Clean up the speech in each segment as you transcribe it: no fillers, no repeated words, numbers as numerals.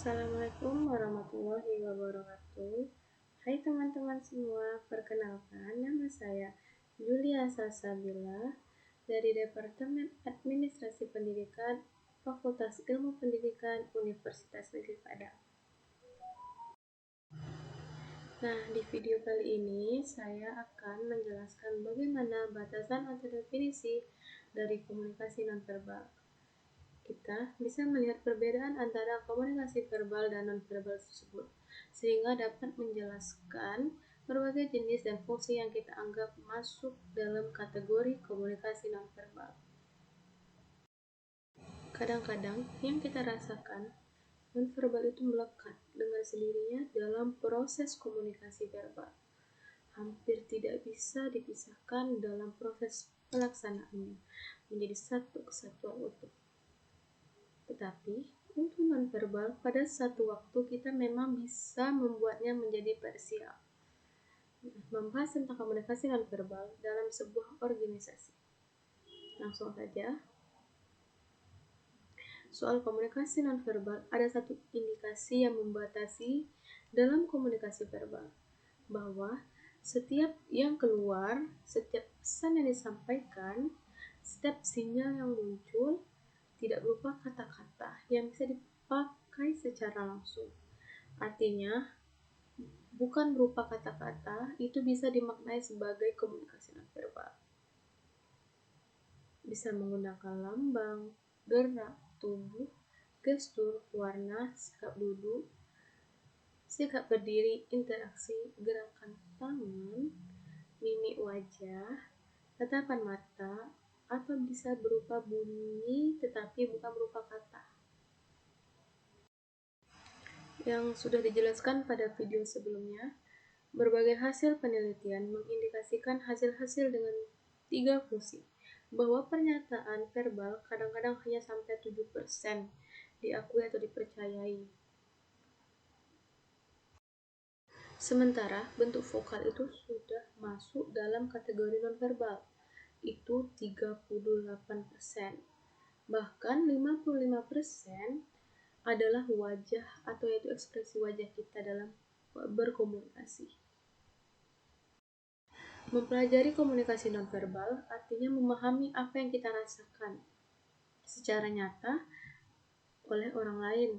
Assalamualaikum warahmatullahi wabarakatuh. Hai teman-teman semua, perkenalkan nama saya Julia Salsabila dari Departemen Administrasi Pendidikan Fakultas Ilmu Pendidikan Universitas Negeri Padang. Nah, di video kali ini saya akan menjelaskan bagaimana batasan atau definisi dari komunikasi nonverbal. Kita bisa melihat perbedaan antara komunikasi verbal dan nonverbal tersebut, sehingga dapat menjelaskan berbagai jenis dan fungsi yang kita anggap masuk dalam kategori komunikasi nonverbal. Kadang-kadang yang kita rasakan, nonverbal itu melekat dengan sendirinya dalam proses komunikasi verbal. Hampir tidak bisa dipisahkan dalam proses pelaksanaannya menjadi satu kesatuan utuh. Tetapi, untuk nonverbal, pada satu waktu kita memang bisa membuatnya menjadi parsial. Membahas tentang komunikasi nonverbal dalam sebuah organisasi. Langsung saja. Soal komunikasi nonverbal, ada satu indikasi yang membatasi dalam komunikasi verbal, bahwa setiap yang keluar, setiap pesan yang disampaikan, setiap sinyal yang muncul, tidak berupa kata-kata yang bisa dipakai secara langsung. Artinya, bukan berupa kata-kata, itu bisa dimaknai sebagai komunikasi nonverbal. Bisa menggunakan lambang, gerak tubuh, gestur, warna, sikap duduk, sikap berdiri, interaksi, gerakan tangan, mimik wajah, tatapan mata, atau bisa berupa bunyi tetapi bukan berupa kata. Yang sudah dijelaskan pada video sebelumnya, berbagai hasil penelitian mengindikasikan hasil-hasil dengan 3 fungsi, bahwa pernyataan verbal kadang-kadang hanya sampai 7% diakui atau dipercayai. Sementara bentuk vokal itu sudah masuk dalam kategori nonverbal, itu 38%. Bahkan 55% adalah wajah atau yaitu ekspresi wajah kita dalam berkomunikasi. Mempelajari komunikasi nonverbal artinya memahami apa yang kita rasakan secara nyata oleh orang lain.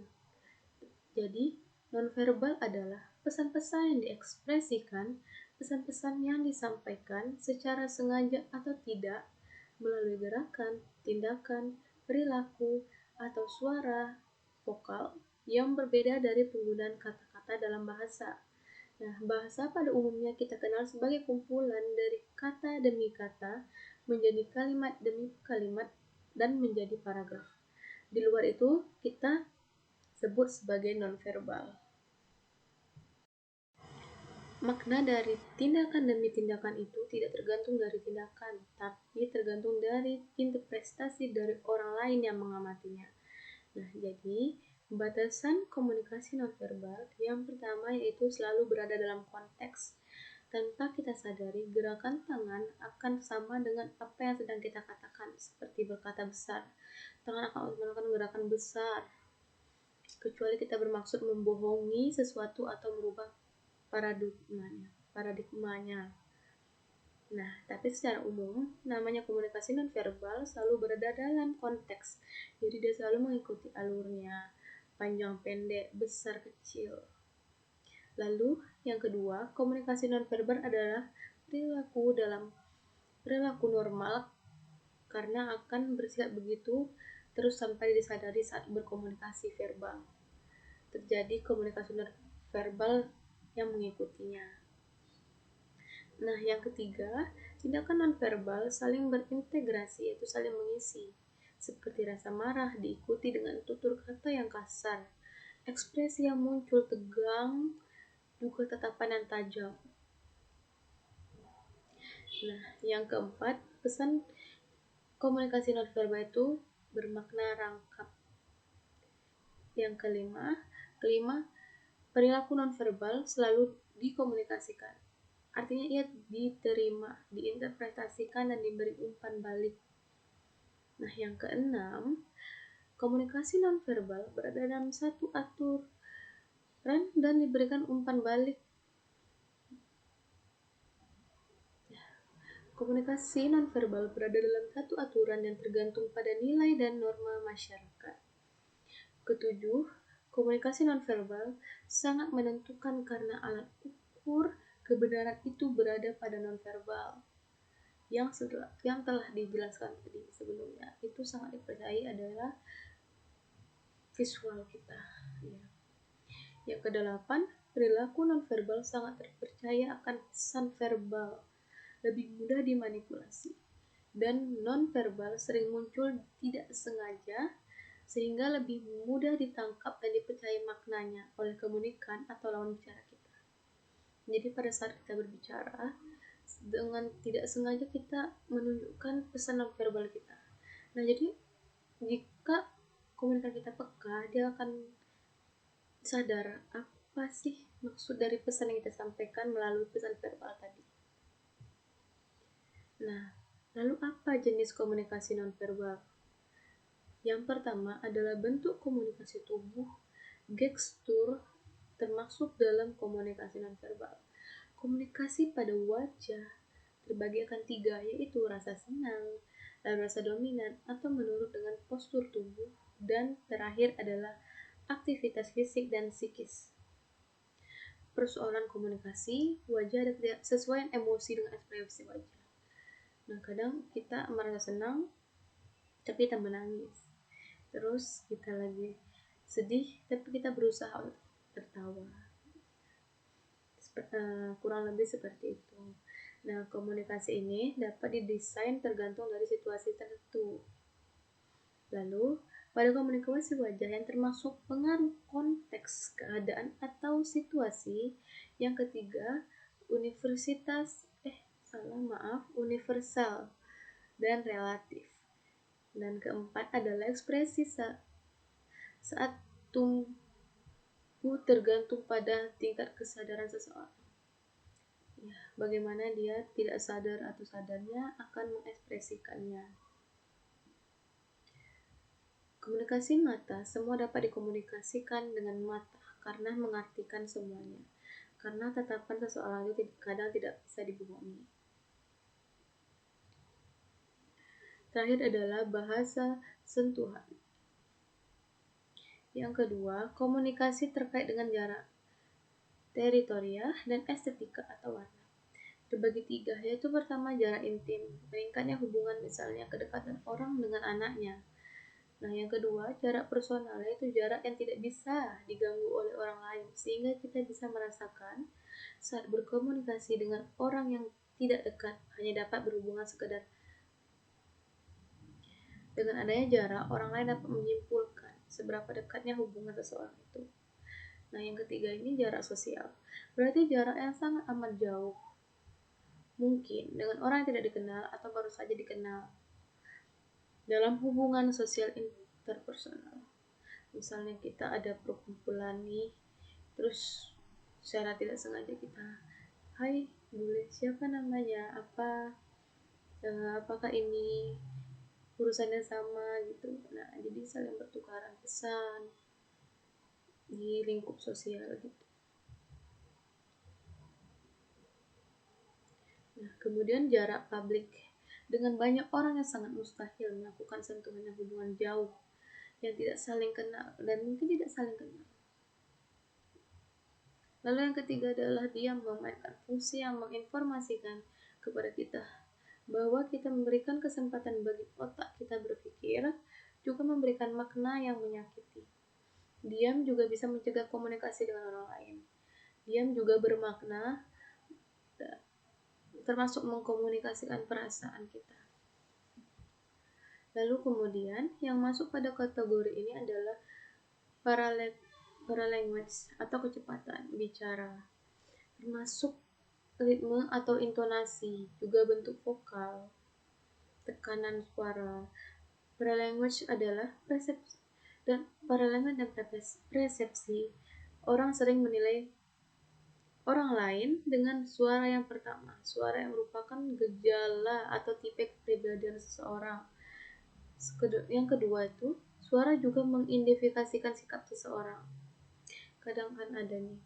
Jadi, nonverbal adalah pesan-pesan yang diekspresikan, pesan-pesan yang disampaikan secara sengaja atau tidak melalui gerakan, tindakan, perilaku, atau suara vokal yang berbeda dari penggunaan kata-kata dalam bahasa. Nah, bahasa pada umumnya kita kenal sebagai kumpulan dari kata demi kata menjadi kalimat demi kalimat dan menjadi paragraf. Di luar itu, kita sebut sebagai nonverbal. Makna dari tindakan demi tindakan itu tidak tergantung dari tindakan, tapi tergantung dari interpretasi dari orang lain yang mengamatinya. Nah, jadi batasan komunikasi nonverbal yang pertama yaitu selalu berada dalam konteks. Tanpa kita sadari, gerakan tangan akan sama dengan apa yang sedang kita katakan, seperti berkata besar. Tangan akan melakukan gerakan besar, kecuali kita bermaksud membohongi sesuatu atau merubah paradigmanya. Nah, tapi secara umum, namanya komunikasi nonverbal selalu berada dalam konteks. Jadi dia selalu mengikuti alurnya, panjang pendek, besar kecil. Lalu, yang kedua, komunikasi nonverbal adalah perilaku normal karena akan bersikap begitu terus sampai disadari saat berkomunikasi verbal. Terjadi komunikasi nonverbal yang mengikutinya. Nah, yang ketiga, tindakan nonverbal saling berintegrasi, yaitu saling mengisi. Seperti rasa marah diikuti dengan tutur kata yang kasar, ekspresi yang muncul tegang, juga tatapan yang tajam. Nah, yang keempat, pesan komunikasi nonverbal itu bermakna rangkap. Yang kelima, perilaku nonverbal selalu dikomunikasikan. Artinya ia diterima, diinterpretasikan, dan diberi umpan balik. Nah, yang keenam, Komunikasi nonverbal berada dalam satu aturan dan diberikan umpan balik. Komunikasi nonverbal berada dalam satu aturan yang tergantung pada nilai dan norma masyarakat. Ketujuh, komunikasi nonverbal sangat menentukan karena alat ukur kebenaran itu berada pada nonverbal. Yang telah dijelaskan tadi sebelumnya, itu sangat dipercayai adalah visual kita. Yang kedelapan, perilaku nonverbal sangat terpercaya akan pesan verbal, lebih mudah dimanipulasi, dan nonverbal sering muncul tidak sengaja sehingga lebih mudah ditangkap dan dipercayai maknanya oleh komunikan atau lawan bicara kita. Jadi pada saat kita berbicara, dengan tidak sengaja kita menunjukkan pesan nonverbal kita. Nah, jadi jika komunikan kita peka, dia akan sadar apa sih maksud dari pesan yang kita sampaikan melalui pesan verbal tadi. Nah, lalu apa jenis komunikasi nonverbal? Yang pertama adalah bentuk komunikasi tubuh, gestur, termasuk dalam komunikasi nonverbal. Komunikasi pada wajah terbagi akan 3, yaitu rasa senang, lalu rasa dominan atau menurut dengan postur tubuh, dan terakhir adalah aktivitas fisik dan psikis. Persoalan komunikasi wajah ada ketidaksesuaian emosi dengan ekspresi wajah. Nah, kadang kita merasa senang tapi kita menangis, terus kita lagi sedih tapi kita berusaha tertawa. Kurang lebih seperti itu. Nah, komunikasi ini dapat didesain tergantung dari situasi tertentu. Lalu, pada komunikasi wajah yang termasuk pengaruh konteks, keadaan, atau situasi. Yang ketiga, universal dan relatif. Dan keempat adalah ekspresi saat tumbuh tergantung pada tingkat kesadaran seseorang. Bagaimana dia tidak sadar atau sadarnya akan mengekspresikannya. Komunikasi mata, semua dapat dikomunikasikan dengan mata karena mengartikan semuanya. Karena tatapan seseorang itu kadang tidak bisa dibohongi. Terakhir adalah bahasa sentuhan. Yang kedua, komunikasi terkait dengan jarak, teritorial, dan estetika atau warna. Terbagi 3, yaitu pertama jarak intim, meningkatnya hubungan, misalnya kedekatan orang dengan anaknya. Nah, yang kedua, jarak personal, yaitu jarak yang tidak bisa diganggu oleh orang lain, sehingga kita bisa merasakan saat berkomunikasi dengan orang yang tidak dekat, hanya dapat berhubungan sekedar. Dengan adanya jarak, orang lain dapat menyimpulkan seberapa dekatnya hubungan seseorang itu. Nah, yang ketiga ini jarak sosial, berarti jarak yang sangat amat jauh, mungkin dengan orang yang tidak dikenal atau baru saja dikenal dalam hubungan sosial interpersonal. Misalnya kita ada perkumpulan nih, terus secara tidak sengaja kita, hai boleh, siapa namanya, apakah ini urusannya sama gitu. Nah, jadi saling bertukaran pesan di lingkup sosial gitu. Nah, kemudian jarak publik, dengan banyak orang yang sangat mustahil melakukan sentuhan yang hubungan jauh, yang tidak saling kenal dan mungkin tidak saling kenal. Lalu yang ketiga adalah dia memainkan fungsi yang menginformasikan kepada kita bahwa kita memberikan kesempatan bagi otak kita berpikir, juga memberikan makna yang menyakiti. Diam juga bisa mencegah komunikasi dengan orang lain. Diam juga bermakna, termasuk mengkomunikasikan perasaan kita. Lalu kemudian yang masuk pada kategori ini adalah paralanguage atau kecepatan bicara, termasuk ritme atau intonasi, juga bentuk vokal, tekanan suara. Paralanguage adalah persepsi dan persepsi. Orang sering menilai orang lain dengan suara yang pertama, suara yang merupakan gejala atau tipe kepribadian seseorang. Yang kedua itu suara juga mengidentifikasikan sikap seseorang. Kadang kan ada nih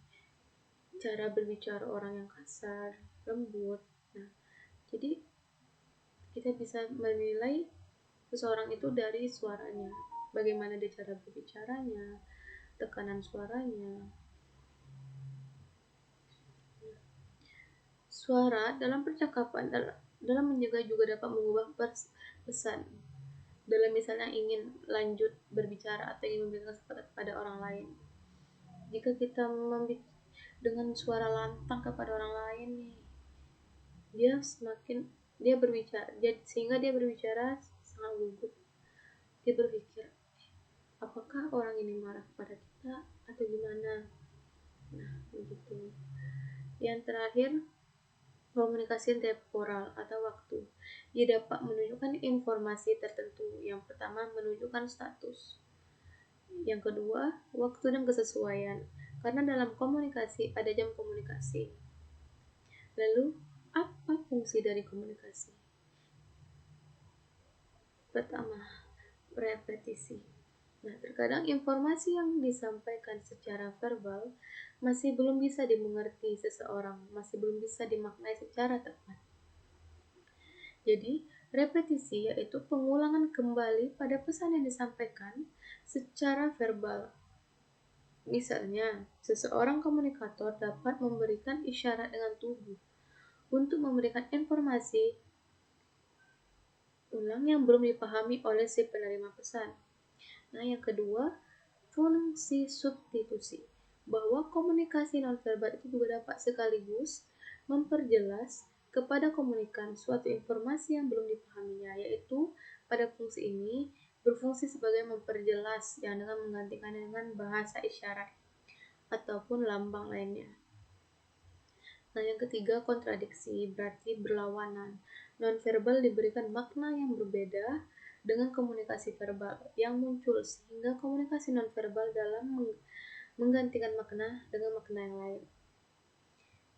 cara berbicara orang yang kasar, lembut. Nah, jadi kita bisa menilai seseorang itu dari suaranya, bagaimana dia cara berbicaranya, tekanan suaranya. Suara dalam percakapan dalam menjaga juga dapat mengubah pesan. Dalam misalnya ingin lanjut berbicara atau ingin memberikan kesempatan kepada orang lain. Jika kita dengan suara lantang kepada orang lain nih, dia berbicara, sehingga dia berbicara sangat gugup. Dia berpikir, apakah orang ini marah kepada kita atau gimana? Nah, begitu. Yang terakhir, komunikasi temporal atau waktu. Dia dapat menunjukkan informasi tertentu. Yang pertama, menunjukkan status. Yang kedua, waktu dan kesesuaian. Karena dalam komunikasi ada jam komunikasi. Lalu, apa fungsi dari komunikasi? Pertama, repetisi. Nah, terkadang informasi yang disampaikan secara verbal masih belum bisa dimengerti seseorang, masih belum bisa dimaknai secara tepat. Jadi, repetisi yaitu pengulangan kembali pada pesan yang disampaikan secara verbal. Misalnya, seseorang komunikator dapat memberikan isyarat dengan tubuh untuk memberikan informasi ulang yang belum dipahami oleh si penerima pesan. Nah, yang kedua, fungsi substitusi. Bahwa komunikasi nonverbal itu juga dapat sekaligus memperjelas kepada komunikan suatu informasi yang belum dipahaminya, yaitu pada fungsi ini berfungsi sebagai memperjelas yang dengan menggantikannya dengan bahasa isyarat ataupun lambang lainnya. Nah, yang ketiga, kontradiksi, berarti berlawanan. Nonverbal diberikan makna yang berbeda dengan komunikasi verbal yang muncul, sehingga komunikasi nonverbal dalam menggantikan makna dengan makna yang lain.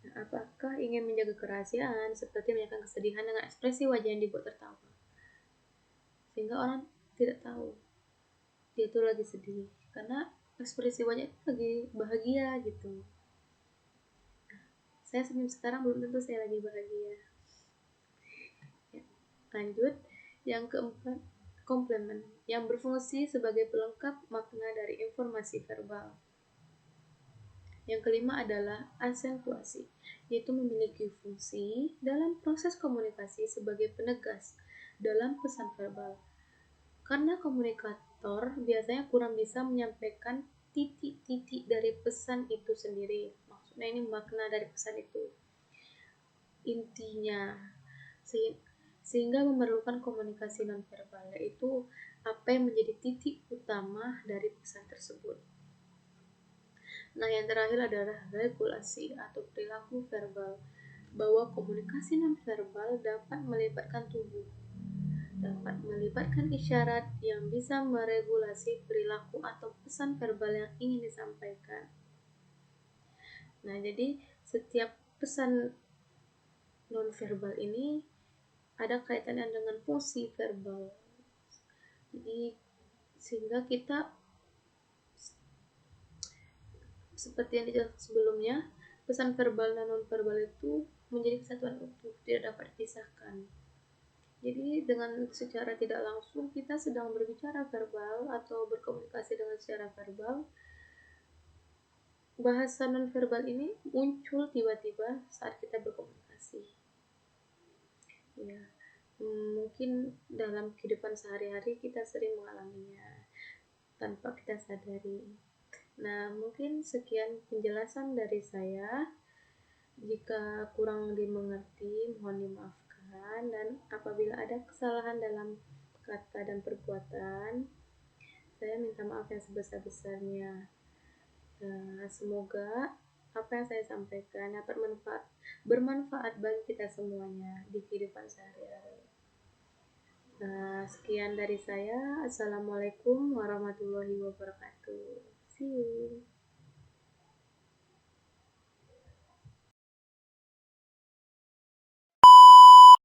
Nah, apakah ingin menjaga kerahasiaan seperti menyatakan kesedihan dengan ekspresi wajah yang dibuat tertawa, sehingga orang tidak tahu dia itu lagi sedih karena ekspresi wajah itu lagi bahagia gitu. Saya senyum sekarang belum tentu saya lagi bahagia. Ya, lanjut, yang keempat, komplement yang berfungsi sebagai pelengkap makna dari informasi verbal. Yang kelima adalah asentuasi, yaitu memiliki fungsi dalam proses komunikasi sebagai penegas dalam pesan verbal. Karena komunikator biasanya kurang bisa menyampaikan titik-titik dari pesan itu sendiri. Maksudnya ini makna dari pesan itu. Intinya, sehingga memerlukan komunikasi nonverbal, yaitu apa yang menjadi titik utama dari pesan tersebut. Nah, yang terakhir adalah regulasi atau perilaku verbal, bahwa komunikasi nonverbal dapat melibatkan tubuh, dapat melibatkan isyarat yang bisa meregulasi perilaku atau pesan verbal yang ingin disampaikan. Nah, jadi setiap pesan nonverbal ini ada kaitannya dengan fungsi verbal. Jadi sehingga kita seperti yang dijelaskan sebelumnya, pesan verbal dan nonverbal itu menjadi kesatuan utuh, tidak dapat dipisahkan. Jadi dengan secara tidak langsung kita sedang berbicara verbal atau berkomunikasi dengan secara verbal, bahasa nonverbal ini muncul tiba-tiba saat kita berkomunikasi. Ya, mungkin dalam kehidupan sehari-hari kita sering mengalaminya tanpa kita sadari. Nah, mungkin sekian penjelasan dari saya. Jika kurang dimengerti, mohon dimaafkan, dan apabila ada kesalahan dalam kata dan perbuatan, saya minta maaf yang sebesar-besarnya. Semoga apa yang saya sampaikan dapat bermanfaat bagi kita semuanya di kehidupan sehari-hari. Sekian dari saya. Assalamualaikum warahmatullahi wabarakatuh. See you.